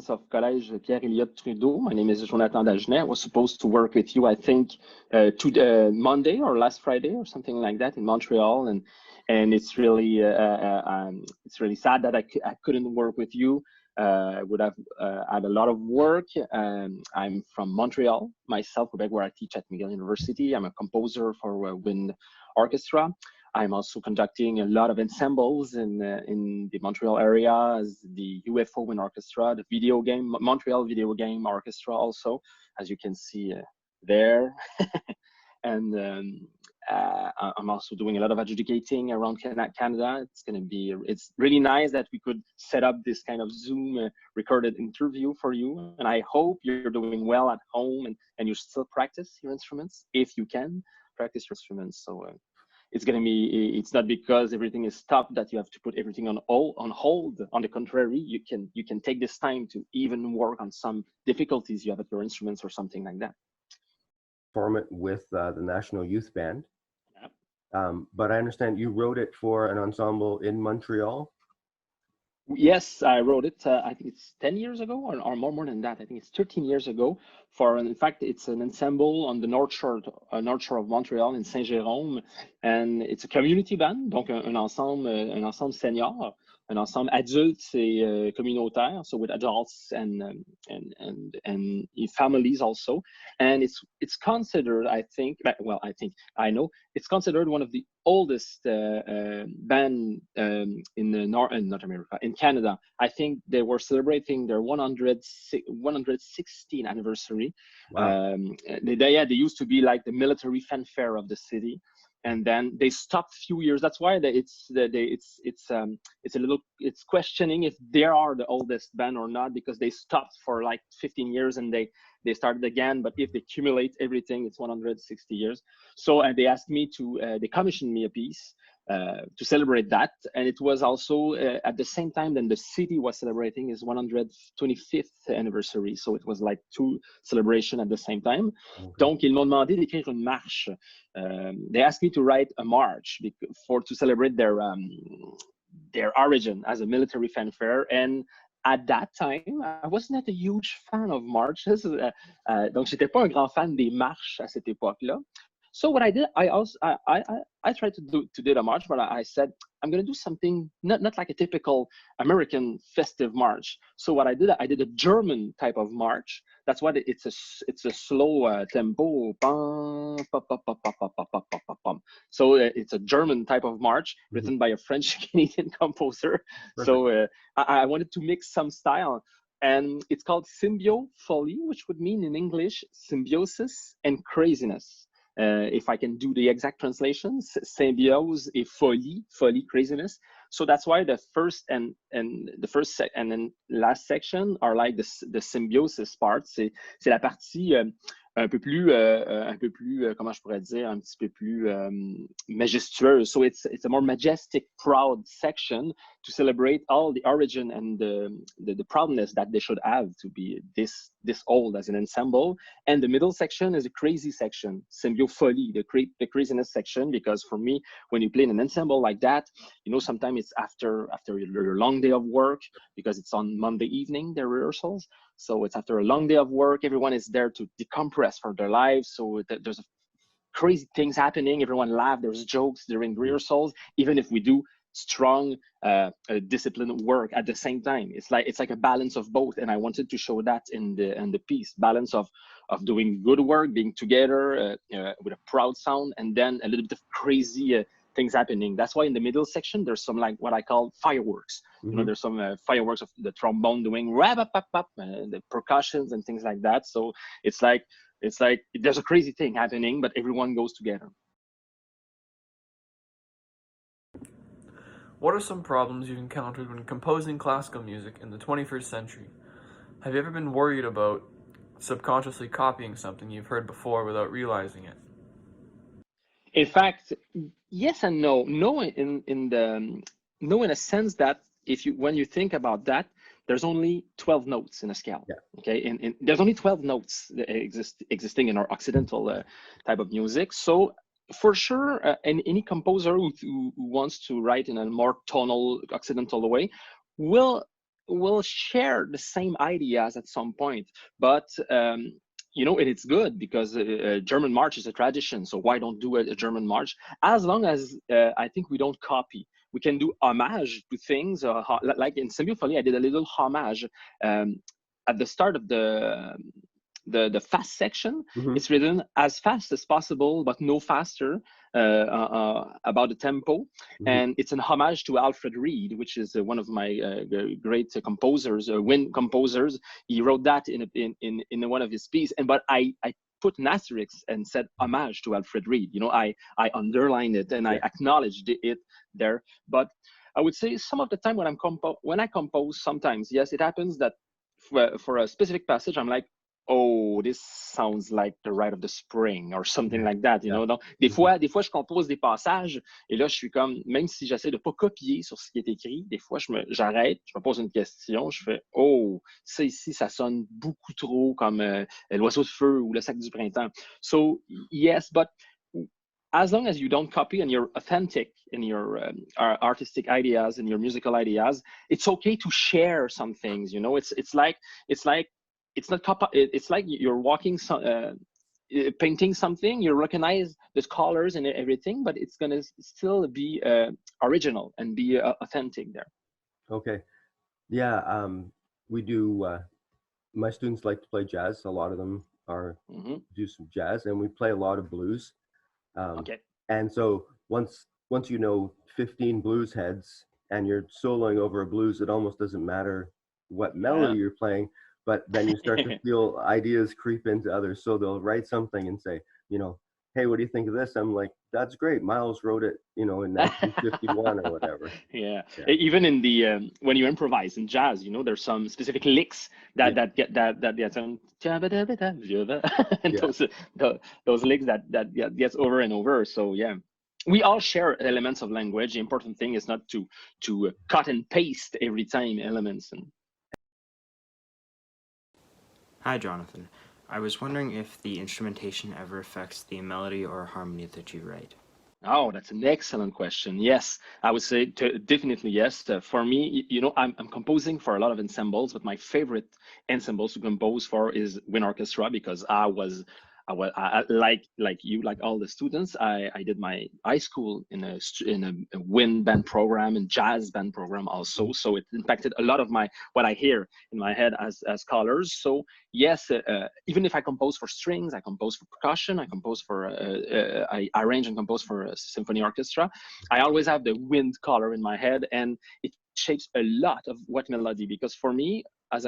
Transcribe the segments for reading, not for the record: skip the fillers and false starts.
students of Collège Pierre-Éliott Trudeau. My name is Jonathan Dagenais. I was supposed to work with you, I think, Monday or last Friday or something like that in Montreal, and it's really sad that I couldn't work with you. I would have had a lot of work. I'm from Montreal myself, Quebec, where I teach at McGill University. I'm a composer for wind orchestra. I'm also conducting a lot of ensembles in the Montreal area, as the UFO Wind Orchestra, the video game, Montreal Video Game Orchestra also, as you can see there. And I'm also doing a lot of adjudicating around Canada. It's really nice that we could set up this kind of Zoom recorded interview for you. And I hope you're doing well at home and you still practice your instruments, if you can practice your instruments. So it's not because everything is stopped that you have to put everything on hold. On the contrary, you can take this time to even work on some difficulties you have at your instruments or something like that. Perform it with the National Youth Band. Yeah. But I understand you wrote it for an ensemble in Montreal. Yes, I wrote it. I think it's 10 years ago, or more than that. I think it's 13 years ago. In fact, it's an ensemble on the north shore of Montreal in Saint-Jérôme, and it's a community band, donc un ensemble senior, un ensemble adultes et communautaire, so with adults and families also. And it's considered, I know it's considered one of the oldest band in North America, in Canada. I think they were celebrating their 116th anniversary. Wow. They used to be like the military fanfare of the city, and then they stopped a few years. That's why it's questioning if they are the oldest band or not, because they stopped for like 15 years and they started again. But if they accumulate everything, it's 160 years. So they asked me they commissioned me a piece to celebrate that, and it was also at the same time that the city was celebrating its 125th anniversary. So it was like two celebrations at the same time. Okay. Donc ils m'ont demandé d'écrire une marche. They asked me to write a march to celebrate their origin as a military fanfare. And at that time, I was not a huge fan of marches. Donc j'étais pas un grand fan des marches à cette époque-là. So what I did, I tried to do a march, but I said, I'm going to do something not like a typical American festive march. So what I did a German type of march. That's why it's a slow tempo. So it's a German type of march written by a French Canadian composer. Perfect. So I wanted to mix some style. And it's called Symbiofolie, which would mean in English, symbiosis and craziness. If I can do the exact translations, symbiose et folie, craziness. So that's why the first and then last section are like the symbiosis part. C'est la partie un peu plus comment je pourrais dire, un petit peu plus majestueuse. So it's a more majestic, proud section to celebrate all the origin and the proudness that they should have to be this old as an ensemble. And the middle section is a crazy section, Symbiofolie, the craziness section, because for me, when you play in an ensemble like that, sometimes it's after your long day of work, because it's on Monday evening, the rehearsals. So it's after a long day of work, everyone is there to decompress from their lives. So there's crazy things happening. Everyone laughs, there's jokes during rehearsals, even if we do strong disciplined work at the same time. It's like a balance of both. And I wanted to show that in the piece, balance of doing good work, being together with a proud sound, and then a little bit of crazy things happening. That's why in the middle section, there's some like what I call fireworks. Mm-hmm. There's some fireworks of the trombone doing rap-a-pap-pap, the percussions and things like that. So it's like there's a crazy thing happening, but everyone goes together. What are some problems you've encountered when composing classical music in the 21st century? Have you ever been worried about subconsciously copying something you've heard before without realizing it? In fact, yes and no. No in a sense that when you think about that, there's only 12 notes in a scale. Yeah. Okay, and there's only 12 notes existing in our Occidental type of music. So for sure, any composer who wants to write in a more tonal Occidental way will will share the same ideas at some point, but you know, it's good because German march is a tradition. So why don't do a German march? As long as I think we don't copy. We can do homage to things. Like in Symbiofolie, I did a little homage at the start of the fast section. Mm-hmm. It's written as fast as possible, but no faster, about the tempo. Mm-hmm. And it's an homage to Alfred Reed, which is one of my great composers, wind composers. He wrote that in one of his pieces. And but I put an asterisk and said homage to Alfred Reed. You know, I underlined it and I acknowledged it there. But I would say some of the time when I compose, sometimes, yes, it happens that for a specific passage, I'm like, oh, this sounds like the Rite of the Spring or something like that, you know. Donc, des fois, je compose des passages et là, je suis comme, même si j'essaie de pas copier sur ce qui est écrit, des fois, j'arrête, je me pose une question, je fais, oh, ça ici, ça sonne beaucoup trop comme l'oiseau de feu ou le sac du printemps. So, yes, but as long as you don't copy and you're authentic in your artistic ideas and your musical ideas, it's okay to share some things, you know. It's like it's not it's like you're walking painting something, you recognize the colors and everything, but it's gonna still be original and be authentic there. Okay. Yeah. We do, my students like to play jazz. A lot of them do some jazz, and we play a lot of blues. Okay. And so once you know 15 blues heads and you're soloing over a blues, it almost doesn't matter what melody you're playing. But then you start to feel ideas creep into others. So they'll write something and say, you know, hey, what do you think of this? I'm like, that's great. Miles wrote it, you know, in 1951 or whatever. Yeah. Even in the when you improvise in jazz, you know, there's some specific licks that get some and those licks that gets over and over. So yeah. We all share elements of language. The important thing is not to cut and paste every time elements. Hi, Jonathan. I was wondering if the instrumentation ever affects the melody or harmony that you write. Oh, that's an excellent question. Yes, I would say definitely yes. For me, you know, I'm composing for a lot of ensembles, but my favorite ensembles to compose for is wind orchestra, because I like you, like all the students, I did my high school in a wind band program and jazz band program also. So it impacted a lot of what I hear in my head as colors. So yes, even if I compose for strings, I compose for percussion, I compose for I arrange and compose for a symphony orchestra, I always have the wind color in my head, and it shapes a lot of what melody. Because for me, as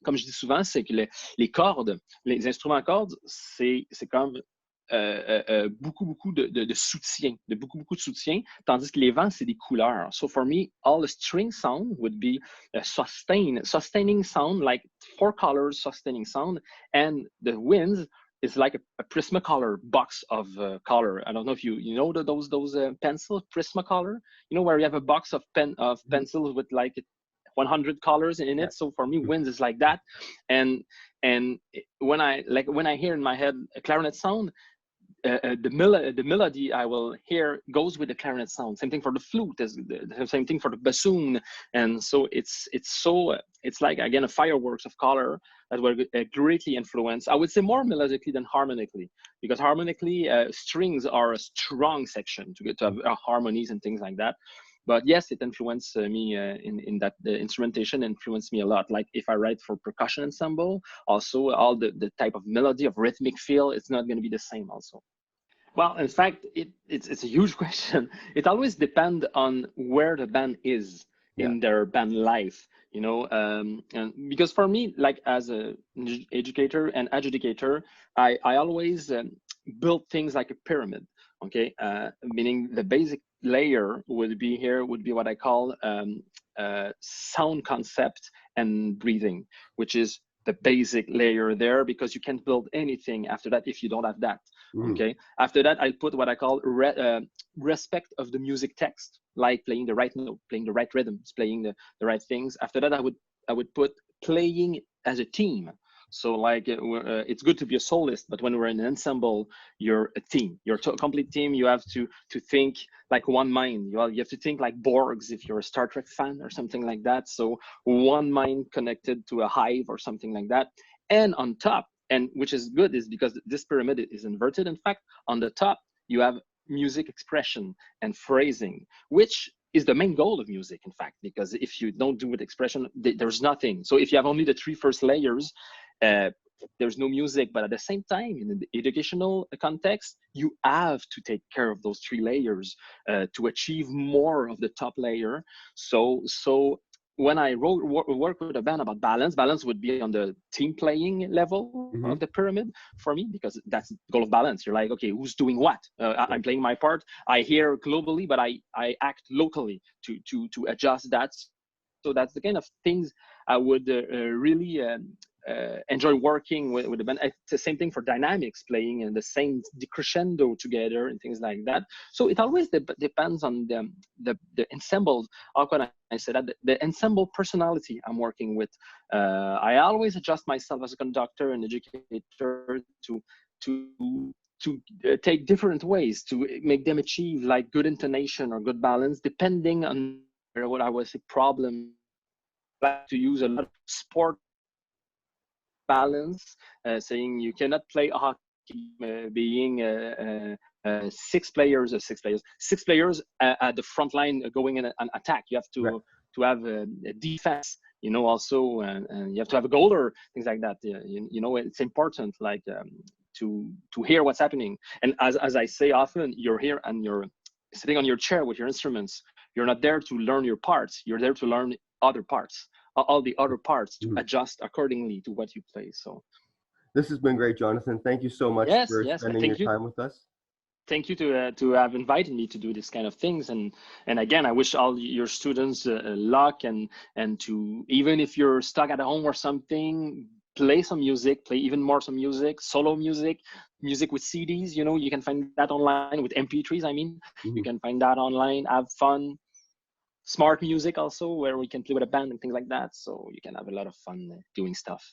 comme je dis souvent, c'est que les cordes, les instruments à cordes, c'est comme beaucoup de soutien, beaucoup de soutien, tandis que les vents, c'est des couleurs. So for me, all the string sound would be a sustaining sound, like 4 colors sustaining sound, and the winds is like a Prismacolor box of color. I don't know if you know those pencil Prismacolor, you know, where you have a box of pencils with like 100 colors in it. So for me, winds is like that. And when I hear in my head a clarinet sound, the melody I will hear goes with the clarinet sound. Same thing for the flute, the same thing for the bassoon. And so it's like, again, a fireworks of color that will greatly influence, I would say, more melodically than harmonically, because harmonically strings are a strong section to get to have harmonies and things like that. But yes, it influenced me in that the instrumentation influenced me a lot. Like if I write for percussion ensemble, also all the type of melody, of rhythmic feel, it's not going to be the same also. Well, in fact, it's a huge question. It always depends on where the band is in their band life, you know. And because for me, like as an educator and adjudicator, I always build things like a pyramid. Okay, meaning the basic layer would be what I call sound concept and breathing, which is the basic layer there, because you can't build anything after that if you don't have that. Okay, after that I'll put what I call respect of the music text, like playing the right note, playing the right rhythms, playing the right things. After that I would put playing as a team. So like it's good to be a soloist, but when we're in an ensemble, you're a team. You're a complete team. You have to think like one mind. You have to think like Borgs if you're a Star Trek fan or something like that. So one mind connected to a hive or something like that. And on top, and which is good, is because this pyramid is inverted. In fact, on the top you have music expression and phrasing, which is the main goal of music, in fact, because if you don't do with expression, there's nothing. So if you have only the 3 first layers, there's no music. But at the same time, in the educational context, you have to take care of those 3 layers to achieve more of the top layer. So when I work with a band about balance would be on the team playing level of the pyramid for me, because that's the goal of balance. You're like, okay, who's doing what? I'm playing my part. I hear globally, but I act locally to adjust that. So that's the kind of things I would really enjoy working with the band. It's the same thing for dynamics, playing in the same decrescendo together and things like that. So it always depends on the ensemble. How can I say that? The ensemble personality I'm working with. I always adjust myself as a conductor and educator to take different ways to make them achieve like good intonation or good balance, depending on what I would say problem. I like to use a lot of sport balance, saying you cannot play a hockey being 6 players at the front line going in an attack. You have to have a defense, also, and you have to have a goaler, things like that. It's important, like to hear what's happening. And as I say often, you're here and you're sitting on your chair with your instruments. You're not there to learn your parts. You're there to learn other parts, all the other parts, to adjust accordingly to what you play. So this has been great, Jonathan. Thank you so much for spending your time with us. Thank you to have invited me to do this kind of things. And again, I wish all your students luck, and to, even if you're stuck at home or something, play some music, play even more some music, solo music with CDs. You can find that online, with MP3s. I mean, you can find that online. Have fun. Smart music also, where we can play with a band and things like that. So you can have a lot of fun doing stuff.